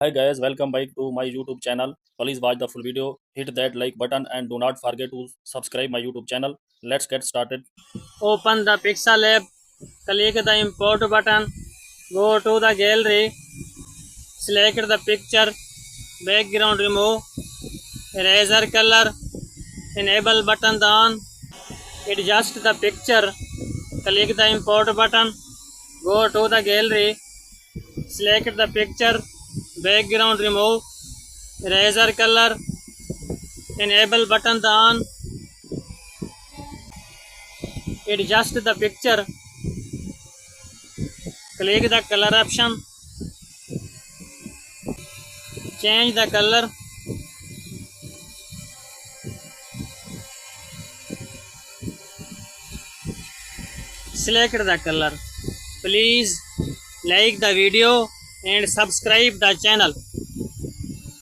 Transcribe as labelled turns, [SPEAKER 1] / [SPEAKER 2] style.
[SPEAKER 1] Hi guys, welcome back to my YouTube channel. Please watch the full video, hit that like button and do not forget to subscribe my YouTube channel. Let's get started.
[SPEAKER 2] Open the Pixel app, click the import button, go to the gallery, select the picture, background remove, eraser color, enable button on, adjust the picture, click the import button, go to the gallery, select the picture, background remove, eraser color, enable button on, adjust the picture, click the color option, change the color, select the color. Please like the video and subscribe the channel.